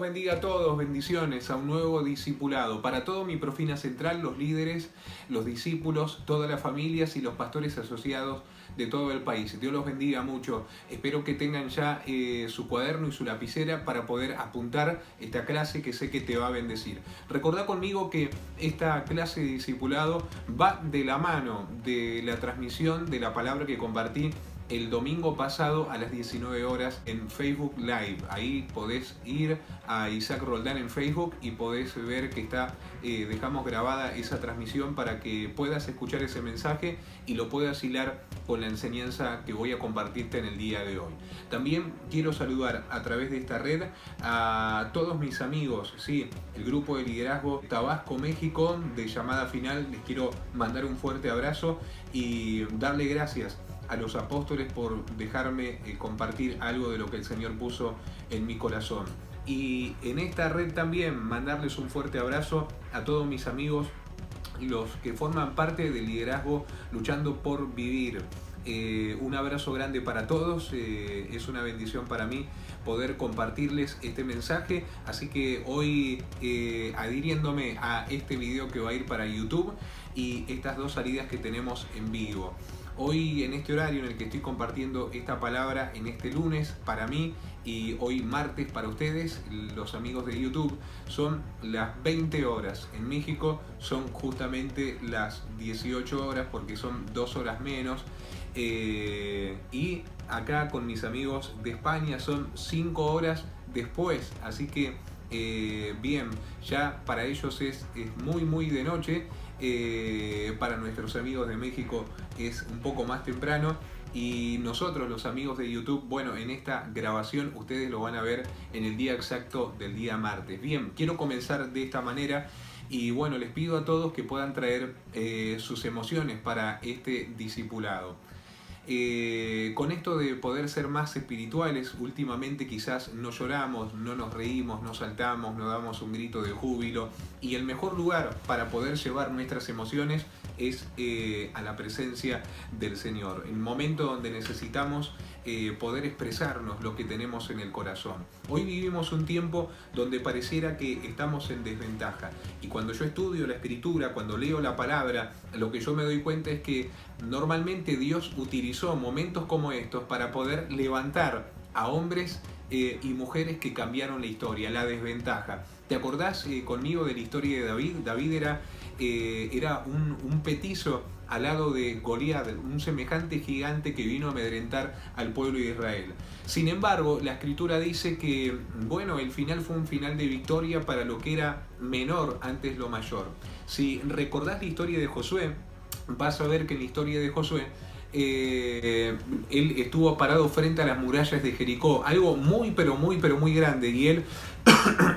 bendiga a todos, bendiciones a un nuevo discipulado. Para todo mi Profina Central, los líderes, los discípulos, todas las familias y los pastores asociados de todo el país. Dios los bendiga mucho. Espero que tengan ya su cuaderno y su lapicera para poder apuntar esta clase que sé que te va a bendecir. Recordá conmigo que esta clase de discipulado va de la mano de la transmisión de la palabra que compartí el domingo pasado a las 19 horas en Facebook Live. Ahí podés ir a Isaac Roldán en Facebook y podés ver que dejamos grabada esa transmisión para que puedas escuchar ese mensaje y lo puedas hilar con la enseñanza que voy a compartirte en el día de hoy. También quiero saludar a través de esta red a todos mis amigos, sí, el grupo de liderazgo Tabasco México de llamada final. Les quiero mandar un fuerte abrazo y darle gracias a los apóstoles por dejarme compartir algo de lo que el Señor puso en mi corazón. Y en esta red también mandarles un fuerte abrazo a todos mis amigos, los que forman parte del liderazgo Luchando por Vivir. Un abrazo grande para todos, es una bendición para mí poder compartirles este mensaje, así que hoy adhiriéndome a este video que va a ir para YouTube y estas dos salidas que tenemos en vivo. Hoy en este horario en el que estoy compartiendo esta palabra, en este lunes para mí y hoy martes para ustedes, los amigos de YouTube, son las 20 horas. En México son justamente las 18 horas porque son 2 horas menos. Y acá con mis amigos de España son 5 horas después. Así que bien, ya para ellos es muy de noche. Para nuestros amigos de México es un poco más temprano y nosotros los amigos de YouTube, bueno, en esta grabación ustedes lo van a ver en el día exacto del día martes. Bien, quiero comenzar de esta manera y bueno, les pido a todos que puedan traer sus emociones para este discipulado. Con esto de poder ser más espirituales, últimamente quizás no lloramos, no nos reímos, no saltamos, no damos un grito de júbilo, y el mejor lugar para poder llevar nuestras emociones es a la presencia del Señor, el momento donde necesitamos poder expresarnos lo que tenemos en el corazón. Hoy vivimos un tiempo donde pareciera que estamos en desventaja, y cuando yo estudio la Escritura, cuando leo la palabra, lo que yo me doy cuenta es que normalmente Dios utilizó momentos como estos para poder levantar a hombres y mujeres que cambiaron la historia, la desventaja. ¿Te acordás conmigo de la historia de David? David era un petizo al lado de Goliat, un semejante gigante que vino a amedrentar al pueblo de Israel. Sin embargo, la Escritura dice que, bueno, el final fue un final de victoria para lo que era menor antes lo mayor. Si recordás la historia de Josué, vas a ver que en la historia de Josué, él estuvo parado frente a las murallas de Jericó, algo muy grande, y él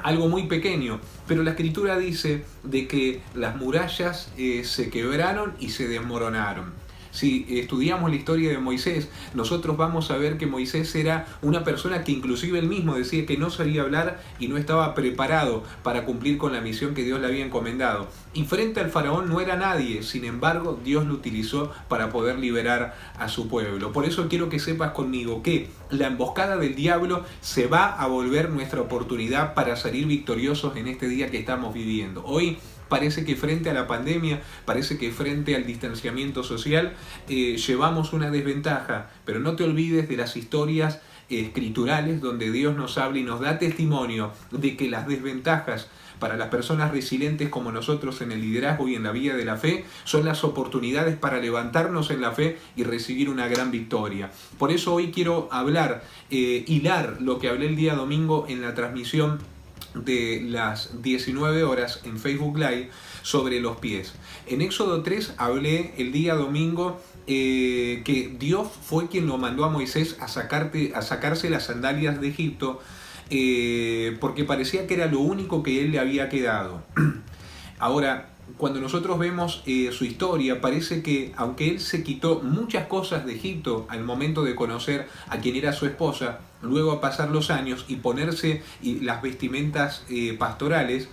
algo muy pequeño, pero la Escritura dice de que las murallas se quebraron y se desmoronaron. Si estudiamos la historia de Moisés, nosotros vamos a ver que Moisés era una persona que inclusive él mismo decía que no sabía hablar y no estaba preparado para cumplir con la misión que Dios le había encomendado. Y frente al faraón no era nadie, sin embargo Dios lo utilizó para poder liberar a su pueblo. Por eso quiero que sepas conmigo que la emboscada del diablo se va a volver nuestra oportunidad para salir victoriosos en este día que estamos viviendo. Hoy parece que frente a la pandemia, parece que frente al distanciamiento social, llevamos una desventaja, pero no te olvides de las historias escriturales donde Dios nos habla y nos da testimonio de que las desventajas para las personas resilientes como nosotros en el liderazgo y en la vida de la fe son las oportunidades para levantarnos en la fe y recibir una gran victoria. Por eso hoy quiero hablar, hilar lo que hablé el día domingo en la transmisión de las 19 horas en Facebook Live sobre los pies. En Éxodo 3 hablé el día domingo que Dios fue quien lo mandó a Moisés a sacarse las sandalias de Egipto porque parecía que era lo único que él le había quedado. Ahora, cuando nosotros vemos su historia, parece que aunque él se quitó muchas cosas de Egipto al momento de conocer a quien era su esposa, luego a pasar los años y ponerse las vestimentas pastorales,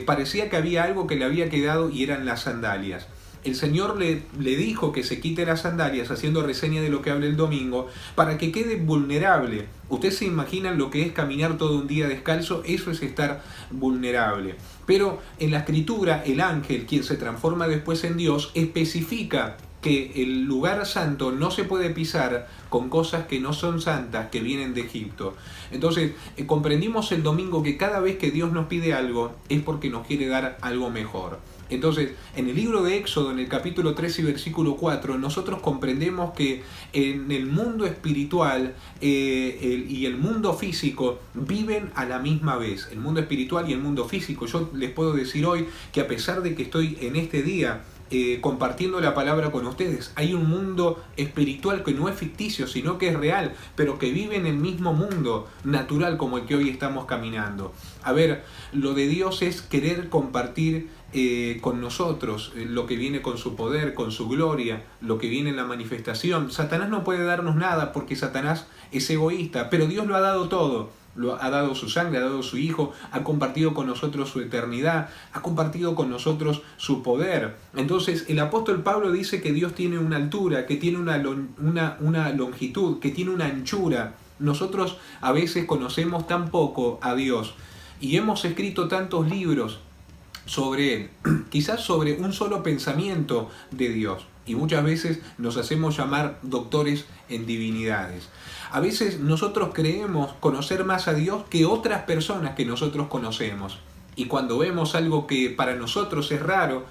parecía que había algo que le había quedado y eran las sandalias. el Señor le dijo que se quite las sandalias, haciendo reseña de lo que hablé el domingo, para que quede vulnerable. ¿Ustedes se imaginan lo que es caminar todo un día descalzo? Eso es estar vulnerable. Pero en la Escritura, el ángel, quien se transforma después en Dios, especifica que el lugar santo no se puede pisar con cosas que no son santas, que vienen de Egipto. Entonces, comprendimos el domingo que cada vez que Dios nos pide algo, es porque nos quiere dar algo mejor. Entonces, en el libro de Éxodo, en el capítulo 3 y versículo 4, nosotros comprendemos que en el mundo espiritual y el mundo físico viven a la misma vez. El mundo espiritual y el mundo físico. Yo les puedo decir hoy que a pesar de que estoy en este día compartiendo la palabra con ustedes, hay un mundo espiritual que no es ficticio, sino que es real, pero que vive en el mismo mundo natural como el que hoy estamos caminando. A ver, lo de Dios es querer compartir con nosotros lo que viene con su poder, con su gloria, lo que viene en la manifestación. Satanás no puede darnos nada porque Satanás es egoísta, pero Dios lo ha dado todo. Ha dado su sangre, ha dado su Hijo, ha compartido con nosotros su eternidad, ha compartido con nosotros su poder. Entonces el apóstol Pablo dice que Dios tiene una altura, que tiene una longitud, que tiene una anchura. Nosotros a veces conocemos tan poco a Dios y hemos escrito tantos libros sobre Él, quizás sobre un solo pensamiento de Dios, y muchas veces nos hacemos llamar doctores en divinidades. A veces nosotros creemos conocer más a Dios que otras personas que nosotros conocemos, y cuando vemos algo que para nosotros es raro,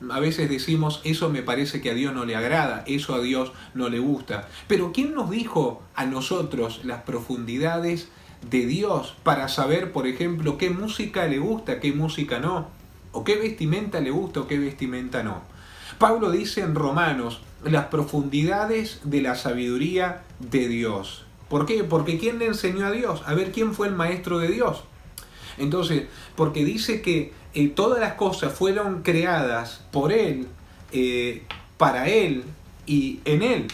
a veces decimos, eso me parece que a Dios no le agrada, eso a Dios no le gusta. Pero ¿quién nos dijo a nosotros las profundidades de Dios para saber, por ejemplo, qué música le gusta, qué música no? O qué vestimenta le gusta o qué vestimenta no. Pablo dice en Romanos las profundidades de la sabiduría de Dios. ¿Por qué? Porque ¿quién le enseñó a Dios? A ver, ¿quién fue el maestro de Dios? Entonces, porque dice que todas las cosas fueron creadas por Él, para Él y en Él.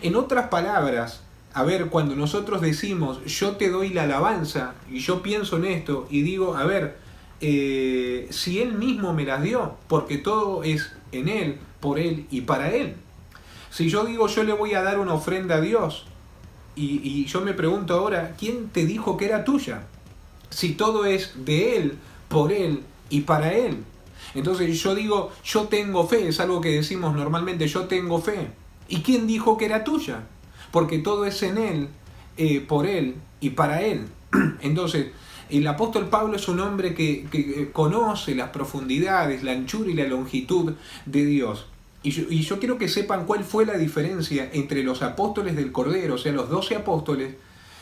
En otras palabras, a ver, cuando nosotros decimos yo te doy la alabanza y yo pienso en esto y digo, a ver, si Él mismo me las dio, porque todo es en Él, por Él y para Él. Si yo digo yo le voy a dar una ofrenda a Dios y yo me pregunto ahora, ¿quién te dijo que era tuya? Si todo es de Él, por Él y para Él. Entonces yo digo, yo tengo fe, es algo que decimos normalmente, yo tengo fe. ¿Y quién dijo que era tuya? Porque todo es en Él, por Él y para Él. Entonces, el apóstol Pablo es un hombre que conoce las profundidades, la anchura y la longitud de Dios. Y yo quiero que sepan cuál fue la diferencia entre los apóstoles del Cordero, o sea, los 12 apóstoles,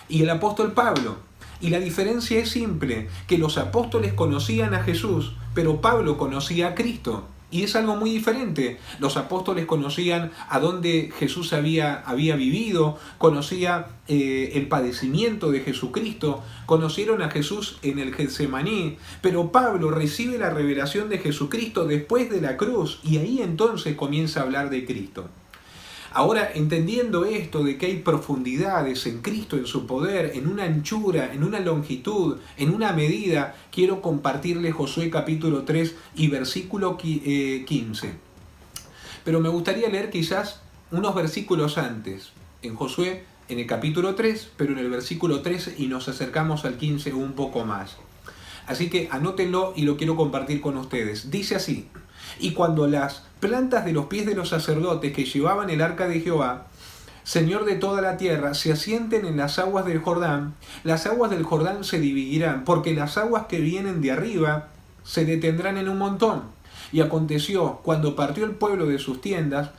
y el apóstol Pablo. Y la diferencia es simple, que los apóstoles conocían a Jesús, pero Pablo conocía a Cristo. Y es algo muy diferente. Los apóstoles conocían a dónde Jesús había vivido, conocía el padecimiento de Jesucristo, conocieron a Jesús en el Getsemaní, pero Pablo recibe la revelación de Jesucristo después de la cruz y ahí entonces comienza a hablar de Cristo. Ahora, entendiendo esto de que hay profundidades en Cristo, en su poder, en una anchura, en una longitud, en una medida, quiero compartirles Josué capítulo 3 y versículo 15. Pero me gustaría leer quizás unos versículos antes, en Josué, en el capítulo 3, pero en el versículo 13 y nos acercamos al 15 un poco más. Así que anótenlo y lo quiero compartir con ustedes. Dice así: y cuando las plantas de los pies de los sacerdotes que llevaban el arca de Jehová, Señor de toda la tierra, se asienten en las aguas del Jordán, las aguas del Jordán se dividirán, porque las aguas que vienen de arriba se detendrán en un montón. Y aconteció, cuando partió el pueblo de sus tiendas,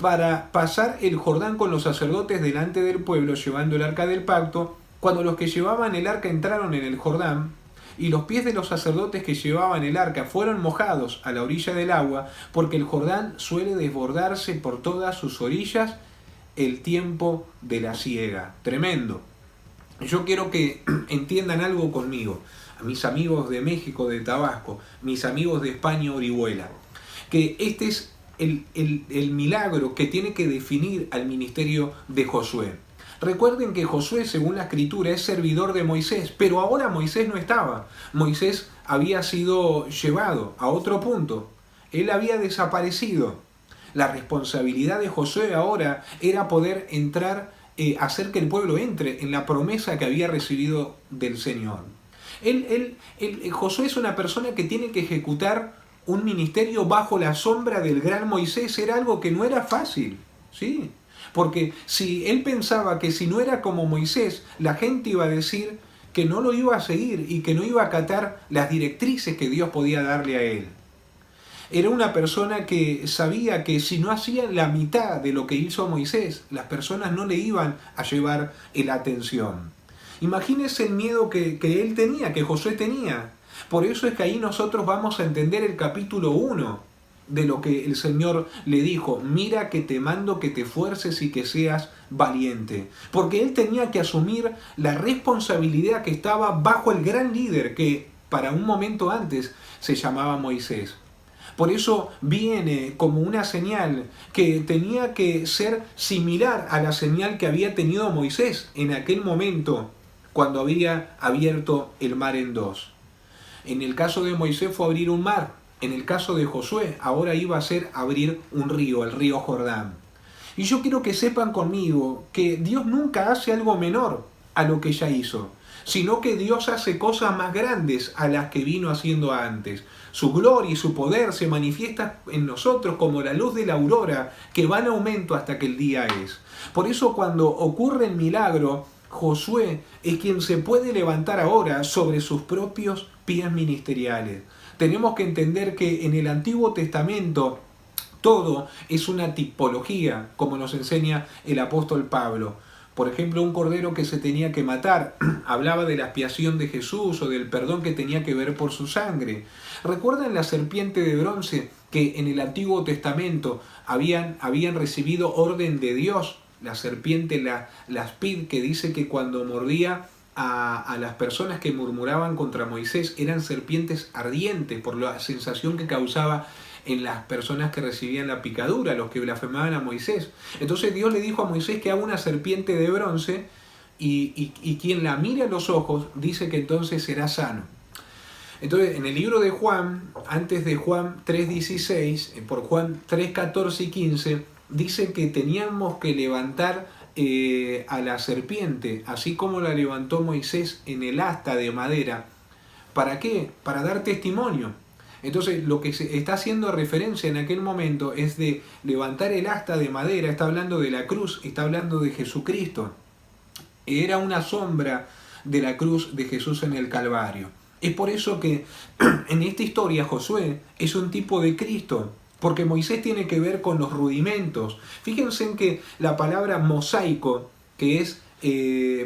para pasar el Jordán con los sacerdotes delante del pueblo, llevando el arca del pacto, cuando los que llevaban el arca entraron en el Jordán, y los pies de los sacerdotes que llevaban el arca fueron mojados a la orilla del agua, porque el Jordán suele desbordarse por todas sus orillas el tiempo de la siega. Tremendo. Yo quiero que entiendan algo conmigo, a mis amigos de México, de Tabasco, mis amigos de España, Orihuela, que este es el milagro que tiene que definir al ministerio de Josué. Recuerden que Josué, según la Escritura, es servidor de Moisés, pero ahora Moisés no estaba. Moisés había sido llevado a otro punto. Él había desaparecido. La responsabilidad de Josué ahora era poder entrar, hacer que el pueblo entre en la promesa que había recibido del Señor. Josué es una persona que tiene que ejecutar un ministerio bajo la sombra del gran Moisés. Era algo que no era fácil, ¿sí? Porque si él pensaba que si no era como Moisés, la gente iba a decir que no lo iba a seguir y que no iba a acatar las directrices que Dios podía darle a él. Era una persona que sabía que si no hacía la mitad de lo que hizo Moisés, las personas no le iban a llevar la atención. Imagínense el miedo que él tenía, que Josué tenía. Por eso es que ahí nosotros vamos a entender el capítulo 1 de lo que el Señor le dijo: mira que te mando que te esfuerces y que seas valiente. Porque él tenía que asumir la responsabilidad que estaba bajo el gran líder que para un momento antes se llamaba Moisés. Por eso viene como una señal que tenía que ser similar a la señal que había tenido Moisés en aquel momento cuando había abierto el mar en dos. En el caso de Moisés fue abrir un mar. En el caso de Josué ahora iba a ser abrir un río, el río Jordán. Y yo quiero que sepan conmigo que Dios nunca hace algo menor a lo que ya hizo, sino que Dios hace cosas más grandes a las que vino haciendo antes. Su gloria y su poder se manifiesta en nosotros como la luz de la aurora que va en aumento hasta que el día es. Por eso cuando ocurre el milagro, Josué es quien se puede levantar ahora sobre sus propios pies ministeriales. Tenemos que entender que en el Antiguo Testamento todo es una tipología, como nos enseña el apóstol Pablo. Por ejemplo, un cordero que se tenía que matar hablaba de la expiación de Jesús o del perdón que tenía que ver por su sangre. ¿Recuerdan la serpiente de bronce que en el Antiguo Testamento habían recibido orden de Dios? La serpiente, la aspid, que dice que cuando mordía a las personas que murmuraban contra Moisés eran serpientes ardientes por la sensación que causaba en las personas que recibían la picadura, los que blasfemaban a Moisés. Entonces Dios le dijo a Moisés que haga una serpiente de bronce y quien la mire a los ojos dice que entonces será sano. Entonces en el libro de Juan, antes de Juan 3.16, por Juan 3.14 y 15, dice que teníamos que levantar a la serpiente, así como la levantó Moisés en el asta de madera. ¿Para qué? Para dar testimonio. Entonces lo que se está haciendo referencia en aquel momento es de levantar el asta de madera. Está hablando de la cruz, está hablando de Jesucristo. Era una sombra de la cruz de Jesús en el Calvario. Es por eso que en esta historia Josué es un tipo de Cristo, porque Moisés tiene que ver con los rudimentos. Fíjense en que la palabra mosaico, que es,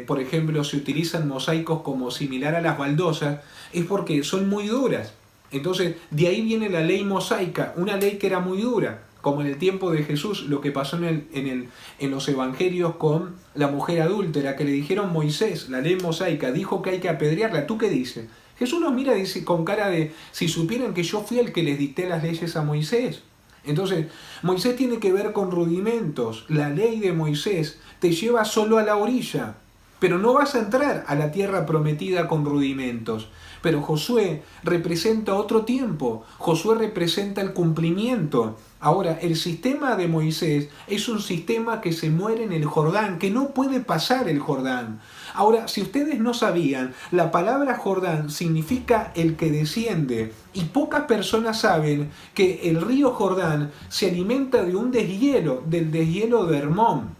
por ejemplo, se utilizan mosaicos como similar a las baldosas, es porque son muy duras. Entonces, de ahí viene la ley mosaica, una ley que era muy dura, como en el tiempo de Jesús, lo que pasó en los evangelios con la mujer adúltera, que le dijeron: Moisés, la ley mosaica, dijo que hay que apedrearla, ¿tú qué dices? Jesús nos mira y dice con cara de: si supieran que yo fui el que les dicté las leyes a Moisés. Entonces, Moisés tiene que ver con rudimentos. La ley de Moisés te lleva solo a la orilla, pero no vas a entrar a la tierra prometida con rudimentos. Pero Josué representa otro tiempo. Josué representa el cumplimiento. Ahora, el sistema de Moisés es un sistema que se muere en el Jordán, que no puede pasar el Jordán. Ahora, si ustedes no sabían, la palabra Jordán significa el que desciende. Y pocas personas saben que el río Jordán se alimenta de un deshielo, del deshielo de Hermón.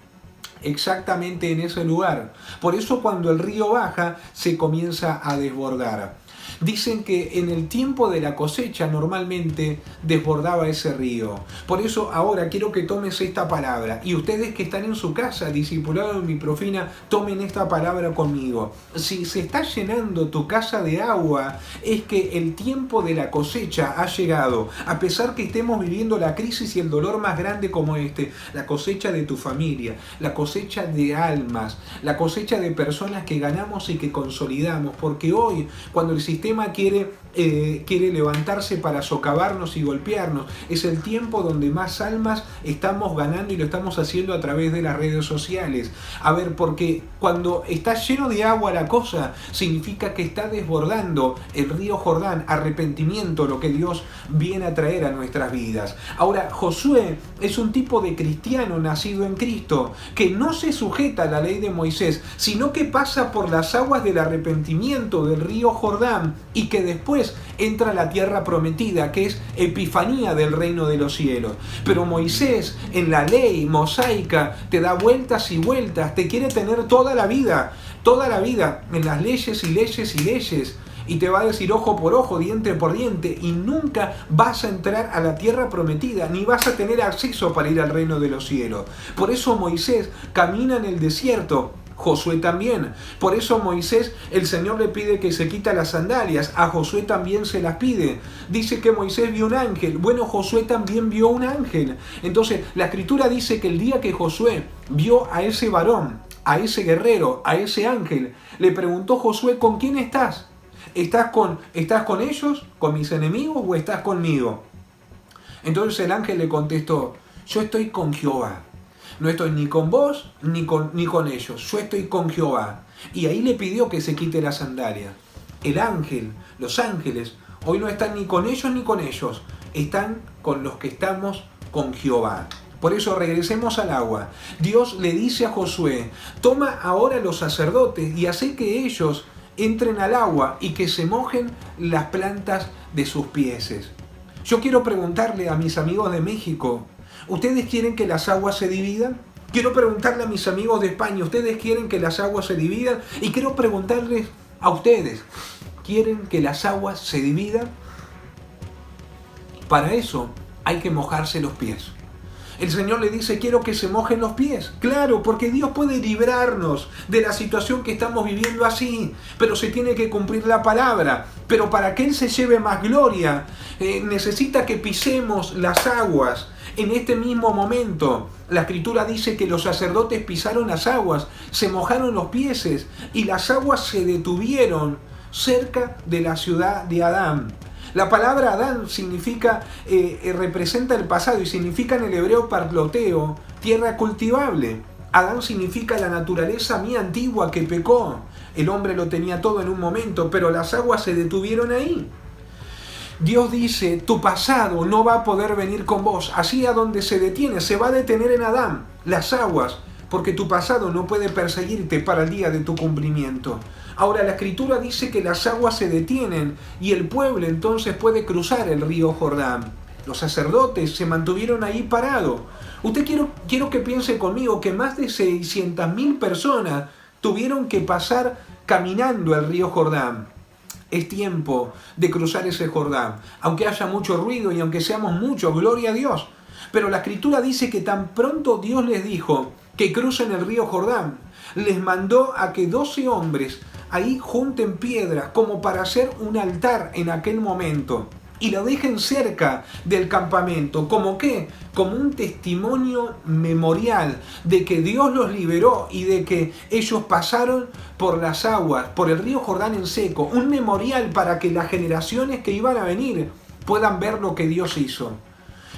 Exactamente en ese lugar. Por eso cuando el río baja, se comienza a desbordar. Dicen que en el tiempo de la cosecha normalmente desbordaba ese río. Por eso ahora quiero que tomes esta palabra. Y ustedes que están en su casa, discipulados en mi profina, tomen esta palabra conmigo. Si se está llenando tu casa de agua, es que el tiempo de la cosecha ha llegado. A pesar que estemos viviendo la crisis y el dolor más grande como este, la cosecha de tu familia, la cosecha de almas, la cosecha de personas que ganamos y que consolidamos. Porque hoy, cuando el sistema quiere levantarse para socavarnos y golpearnos. Es el tiempo donde más almas estamos ganando y lo estamos haciendo a través de las redes sociales. A ver, porque cuando está lleno de agua la cosa, significa que está desbordando el río Jordán, arrepentimiento, lo que Dios viene a traer a nuestras vidas. Ahora, Josué es un tipo de cristiano nacido en Cristo, que no se sujeta a la ley de Moisés, sino que pasa por las aguas del arrepentimiento del río Jordán y que después entra a la tierra prometida, que es epifanía del reino de los cielos. Pero Moisés, en la ley mosaica, te da vueltas y vueltas, te quiere tener toda la vida en las leyes y leyes y leyes, y te va a decir ojo por ojo, diente por diente, y nunca vas a entrar a la tierra prometida, ni vas a tener acceso para ir al reino de los cielos. Por eso Moisés camina en el desierto, Josué también. Por eso Moisés, el Señor le pide que se quita las sandalias, a Josué también se las pide. Dice que Moisés vio un ángel, bueno, Josué también vio un ángel. Entonces, la Escritura dice que el día que Josué vio a ese varón, a ese guerrero, a ese ángel, le preguntó Josué, ¿con quién estás? ¿Estás con ellos, con mis enemigos, o estás conmigo? Entonces el ángel le contestó, yo estoy con Jehová. No estoy ni con vos ni con ellos, yo estoy con Jehová. Y ahí le pidió que se quite la sandalia. El ángel, los ángeles, hoy no están ni con ellos ni con ellos, están con los que estamos con Jehová. Por eso regresemos al agua. Dios le dice a Josué, toma ahora los sacerdotes y hace que ellos entren al agua y que se mojen las plantas de sus pies. Yo quiero preguntarle a mis amigos de México, ¿ustedes quieren que las aguas se dividan? Quiero preguntarle a mis amigos de España, ¿ustedes quieren que las aguas se dividan? Y quiero preguntarles a ustedes, ¿quieren que las aguas se dividan? Para eso hay que mojarse los pies. El Señor le dice, quiero que se mojen los pies. Claro, porque Dios puede librarnos de la situación que estamos viviendo así, pero se tiene que cumplir la palabra. Pero para que Él se lleve más gloria, necesita que pisemos las aguas. En este mismo momento, la Escritura dice que los sacerdotes pisaron las aguas, se mojaron los pies y las aguas se detuvieron cerca de la ciudad de Adán. La palabra Adán representa el pasado y significa en el hebreo parloteo, tierra cultivable. Adán significa la naturaleza mía antigua que pecó. El hombre lo tenía todo en un momento, pero las aguas se detuvieron ahí. Dios dice, tu pasado no va a poder venir con vos. Así a donde se detiene, se va a detener en Adán, las aguas, porque tu pasado no puede perseguirte para el día de tu cumplimiento. Ahora la Escritura dice que las aguas se detienen y el pueblo entonces puede cruzar el río Jordán. Los sacerdotes se mantuvieron ahí parados. Quiero que piense conmigo que más de 600.000 personas tuvieron que pasar caminando el río Jordán. Es tiempo de cruzar ese Jordán. Aunque haya mucho ruido y aunque seamos muchos, gloria a Dios. Pero la Escritura dice que tan pronto Dios les dijo que crucen el río Jordán, les mandó a que 12 hombres ahí junten piedras como para hacer un altar en aquel momento y lo dejen cerca del campamento. ¿Como qué? Como un testimonio memorial de que Dios los liberó y de que ellos pasaron por las aguas, por el río Jordán en seco. Un memorial para que las generaciones que iban a venir puedan ver lo que Dios hizo.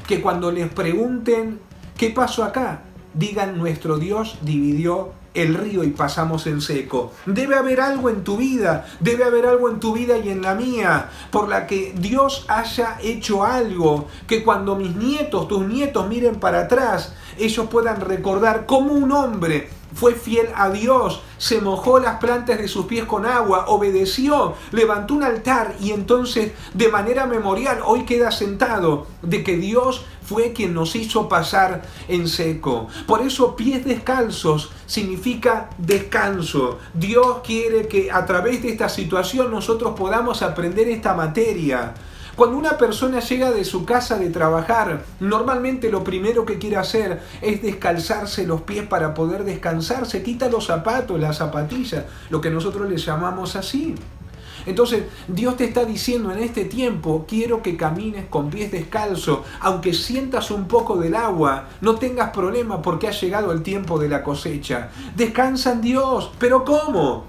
Que cuando les pregunten, ¿qué pasó acá? Digan, nuestro Dios dividió el río y pasamos en seco. Debe haber algo en tu vida y en la mía, por la que Dios haya hecho algo, que cuando mis nietos, tus nietos miren para atrás, ellos puedan recordar cómo un hombre fue fiel a Dios, se mojó las plantas de sus pies con agua, obedeció, levantó un altar y entonces de manera memorial hoy queda sentado de que Dios fue quien nos hizo pasar en seco. Por eso pies descalzos significa descanso. Dios quiere que a través de esta situación nosotros podamos aprender esta materia. Cuando una persona llega de su casa de trabajar, normalmente lo primero que quiere hacer es descalzarse los pies para poder descansar. Se quita los zapatos, las zapatillas, lo que nosotros le llamamos así. Entonces, Dios te está diciendo en este tiempo, quiero que camines con pies descalzos, aunque sientas un poco del agua, no tengas problema porque ha llegado el tiempo de la cosecha. Descansa en Dios, ¿pero cómo?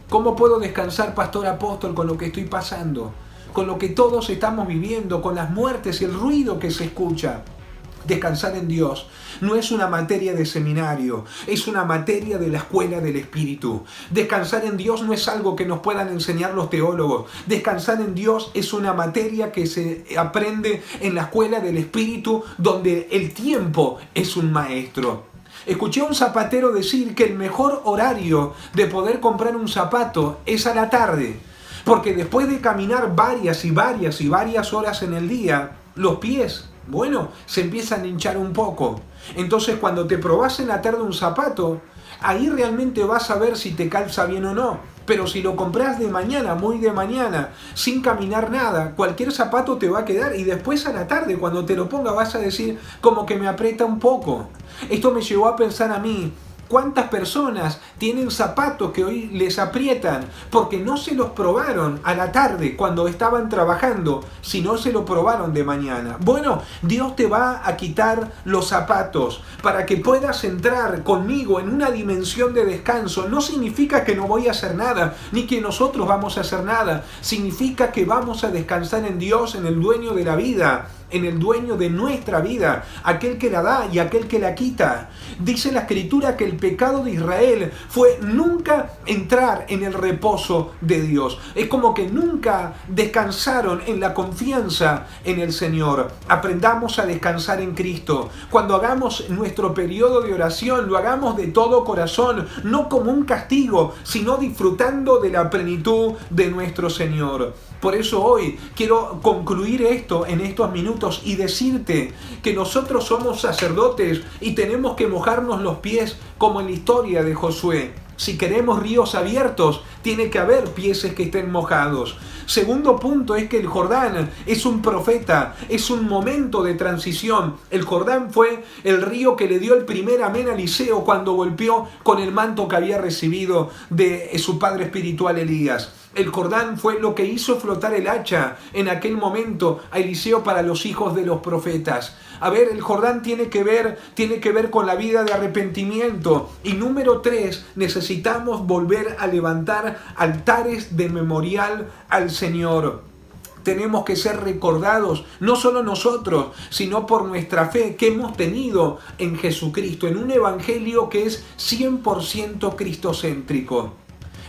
¿Cómo puedo descansar, pastor apóstol, con lo que estoy pasando? Con lo que todos estamos viviendo, con las muertes y el ruido que se escucha. Descansar en Dios no es una materia de seminario, es una materia de la escuela del Espíritu. Descansar en Dios no es algo que nos puedan enseñar los teólogos. Descansar en Dios es una materia que se aprende en la escuela del Espíritu, donde el tiempo es un maestro. Escuché a un zapatero decir que el mejor horario de poder comprar un zapato es a la tarde, porque después de caminar varias horas en el día, los pies, bueno, se empiezan a hinchar un poco. Entonces cuando te probás en la tarde un zapato, ahí realmente vas a ver si te calza bien o no. Pero si lo compras de mañana, muy de mañana, sin caminar nada, cualquier zapato te va a quedar y después a la tarde cuando te lo ponga vas a decir como que me aprieta un poco. Esto me llevó a pensar a mí, ¿cuántas personas tienen zapatos que hoy les aprietan porque no se los probaron a la tarde cuando estaban trabajando, sino se lo probaron de mañana? Bueno, Dios te va a quitar los zapatos para que puedas entrar conmigo en una dimensión de descanso. No significa que no voy a hacer nada, ni que nosotros vamos a hacer nada. Significa que vamos a descansar en Dios, en el dueño de la vida, en el dueño de nuestra vida, aquel que la da y aquel que la quita. Dice la Escritura que el pecado de Israel fue nunca entrar en el reposo de Dios. Es como que nunca descansaron en la confianza en el Señor. Aprendamos a descansar en Cristo. Cuando hagamos nuestro periodo de oración, lo hagamos de todo corazón, no como un castigo, sino disfrutando de la plenitud de nuestro Señor. Por eso hoy quiero concluir esto en estos minutos y decirte que nosotros somos sacerdotes y tenemos que mojarnos los pies como en la historia de Josué. Si queremos ríos abiertos, tiene que haber pies que estén mojados. Segundo punto es que el Jordán es un profeta, es un momento de transición. El Jordán fue el río que le dio el primer amén a Eliseo cuando golpeó con el manto que había recibido de su padre espiritual Elías. El Jordán fue lo que hizo flotar el hacha en aquel momento a Eliseo para los hijos de los profetas. A ver, el Jordán tiene que ver con la vida de arrepentimiento. Y número 3, necesitamos volver a levantar altares de memorial al Señor. Tenemos que ser recordados, no solo nosotros, sino por nuestra fe que hemos tenido en Jesucristo, en un evangelio que es 100% cristocéntrico.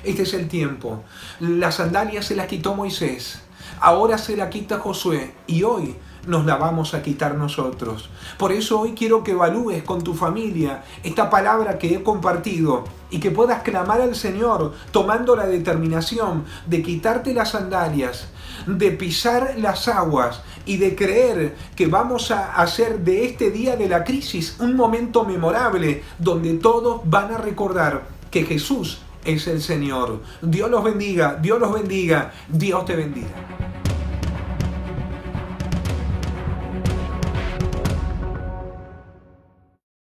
Este es el tiempo. Las sandalias se las quitó Moisés, ahora se la quita Josué y hoy nos la vamos a quitar nosotros. Por eso hoy quiero que evalúes con tu familia esta palabra que he compartido y que puedas clamar al Señor tomando la determinación de quitarte las sandalias, de pisar las aguas y de creer que vamos a hacer de este día de la crisis un momento memorable donde todos van a recordar que Jesús es el Señor. Dios los bendiga, Dios los bendiga, Dios te bendiga.